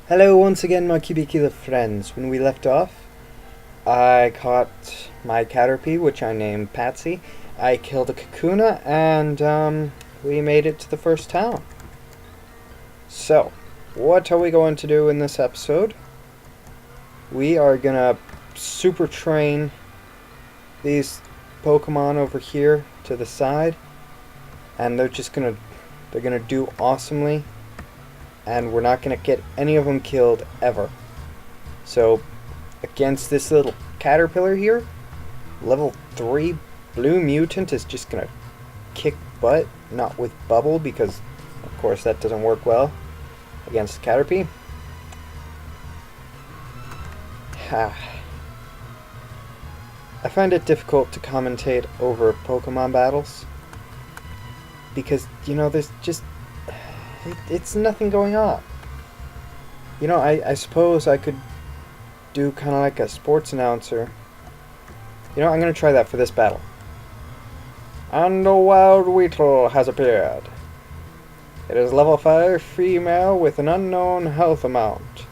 Hello once again, my Cubicula friends. When we left off, I caught my Caterpie, which I named Patsy. I killed a Kakuna, and we made it to the first town. So, what are we going to do in this episode? We are gonna super train these Pokemon over here to the side, and they're gonna do awesomely. And we're not going to get any of them killed ever. So, against this little caterpillar here, level 3 blue mutant is just going to kick butt, not with bubble, because of course that doesn't work well against the Caterpie. I find it difficult to commentate over Pokemon battles because, there's just it's nothing going on. I suppose I could do kind of like a sports announcer. I'm going to try that for this battle. And a wild Weedle has appeared. It is level 5 female with an unknown health amount.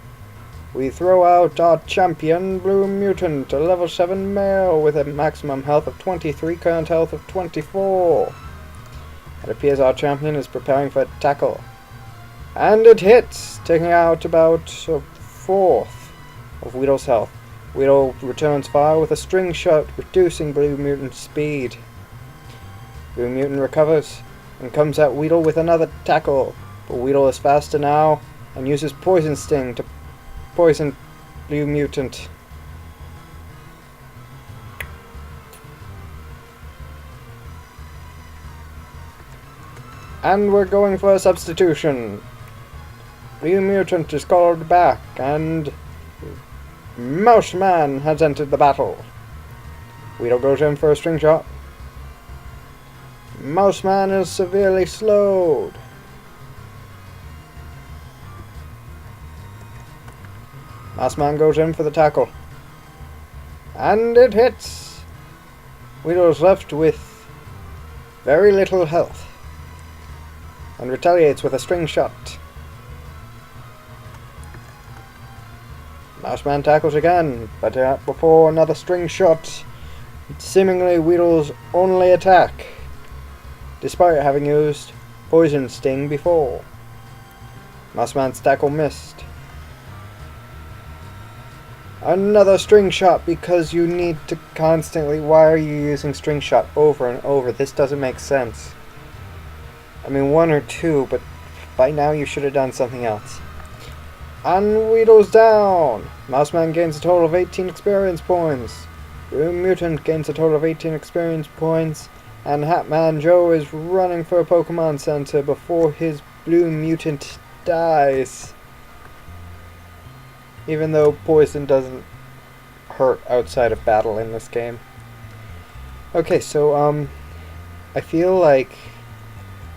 We throw out our champion, Blue Mutant, a level 7 male with a maximum health of 23, current health of 24. It appears our champion is preparing for a tackle. And it hits, taking out about a fourth of Weedle's health. Weedle returns fire with a string shot, reducing Blue Mutant's speed. Blue Mutant recovers and comes at Weedle with another tackle, but Weedle is faster now and uses Poison Sting to poison Blue Mutant. And we're going for a substitution. Blue Mutant is called back, and Mouseman has entered the battle. Weedle goes in for a string shot. Mouseman is severely slowed. Mouseman goes in for the tackle. And it hits. Weedle's left with very little health and retaliates with a string shot. Mouseman tackles again, but before another string shot, seemingly Weedle's only attack, despite having used Poison Sting before. Mouseman's tackle missed. Another string shot, because you need to constantly... Why are you using string shot over and over? This doesn't make sense. I mean, one or two, but by now you should have done something else. And Weedle's down! Mouseman gains a total of 18 experience points. Blue Mutant gains a total of 18 experience points. And Hatman Joe is running for a Pokemon Center before his Blue Mutant dies. Even though poison doesn't hurt outside of battle in this game. Okay, so, I feel like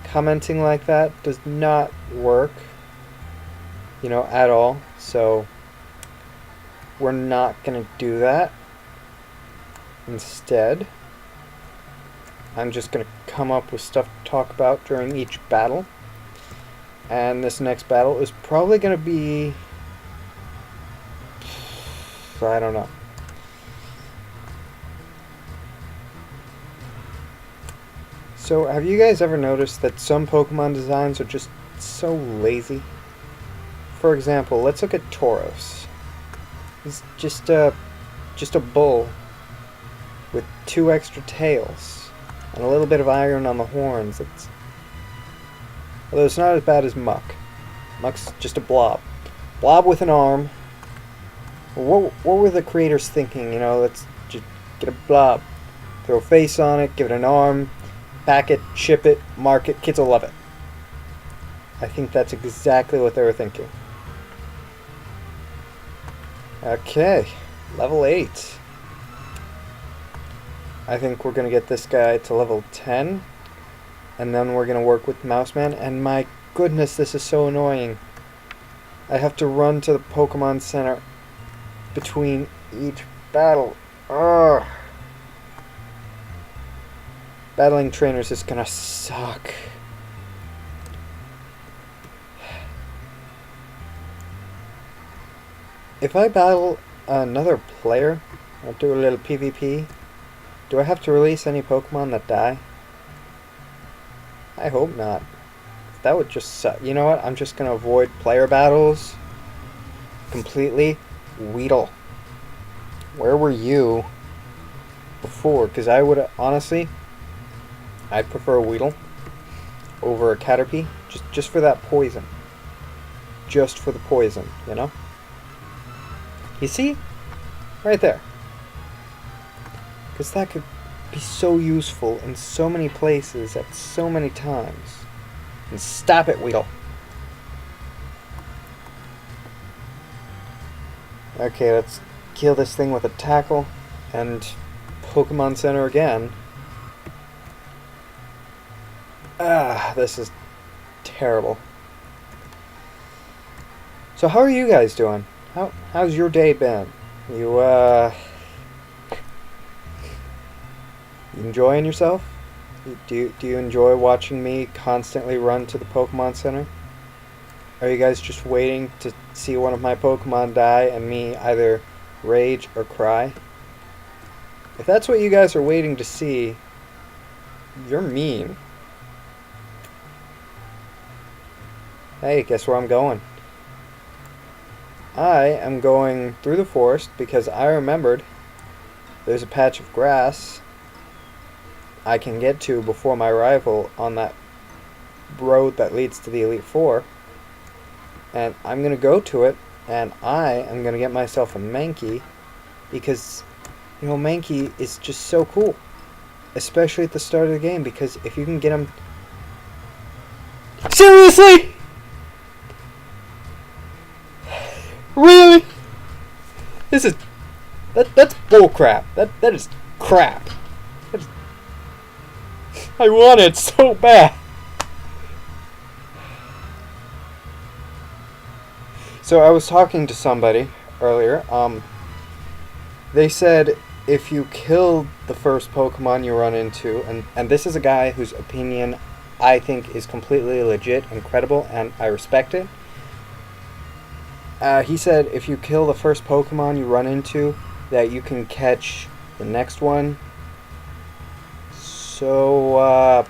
commenting like that does not work. At all. So, we're not going to do that. Instead, I'm just going to come up with stuff to talk about during each battle. And this next battle is probably going to be... I don't know. So, have you guys ever noticed that some Pokemon designs are just so lazy? For example, let's look at Tauros. He's just a bull with 2 extra tails and a little bit of iron on the horns. Although it's not as bad as Muck. Muck's just a blob. Blob with an arm. What were the creators thinking? Let's just get a blob, throw a face on it, give it an arm, pack it, ship it, mark it. Kids will love it. I think that's exactly what they were thinking. Okay, level 8. I think we're going to get this guy to level 10. And then we're going to work with Mouseman. And my goodness, this is so annoying. I have to run to the Pokemon Center between each battle. Ugh. Battling trainers is going to suck. if I battle another player, or do a little PvP, do I have to release any Pokemon that die? I hope not. That would just suck. You know what? I'm just gonna avoid player battles completely. Weedle. Where were you before? Because I would, honestly, I'd prefer a Weedle over a Caterpie. Just for that poison. Just for the poison, you know? You see? Right there. Because that could be so useful in so many places at so many times. And stop it, Weedle. Okay, let's kill this thing with a tackle. And Pokemon Center again. Ah, this is terrible. So how are you guys doing? How's your day been? You enjoying yourself? Do you enjoy watching me constantly run to the Pokemon Center? Are you guys just waiting to see one of my Pokemon die and me either rage or cry? If that's what you guys are waiting to see, you're mean. Hey, guess where I'm going? I am going through the forest because I remembered there's a patch of grass I can get to before my arrival on that road that leads to the Elite Four. And I'm going to go to it, and I am going to get myself a Mankey because, you know, Mankey is just so cool. Especially at the start of the game, because if you can get him... Seriously?! Really? This is... That's bullcrap. That is crap. I want it so bad. So I was talking to somebody earlier. They said if you kill the first Pokemon you run into, and this is a guy whose opinion I think is completely legit and credible, and I respect it. He said if you kill the first Pokemon you run into, that you can catch the next one. So,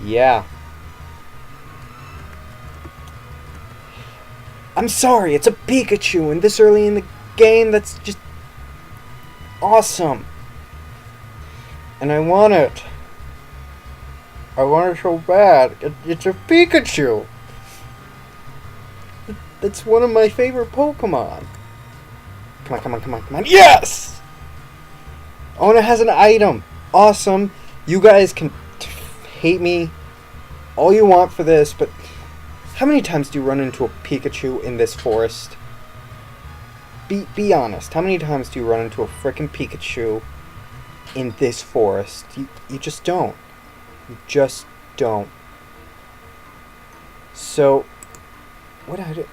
yeah. I'm sorry, it's a Pikachu, and this early in the game, that's just awesome. And I want it. I want it so bad. It's a Pikachu. That's one of my favorite Pokemon. Come on, come on, come on, come on. Yes! Oh, and it has an item. Awesome. You guys can hate me all you want for this, but how many times do you run into a Pikachu in this forest? Be honest. How many times do you run into a frickin' Pikachu in this forest? You just don't. You just don't. So, what did I do?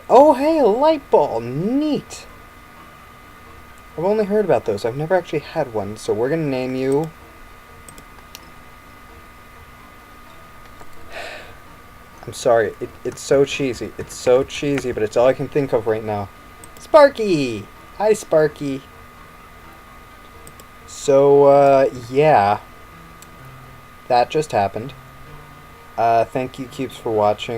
Oh, hey, a light ball. Neat. I've only heard about those. I've never actually had one, so we're gonna name you... I'm sorry, it's so cheesy. It's so cheesy, but it's all I can think of right now. Sparky! Hi, Sparky. So, yeah. That just happened. Thank you, Keeps, for watching.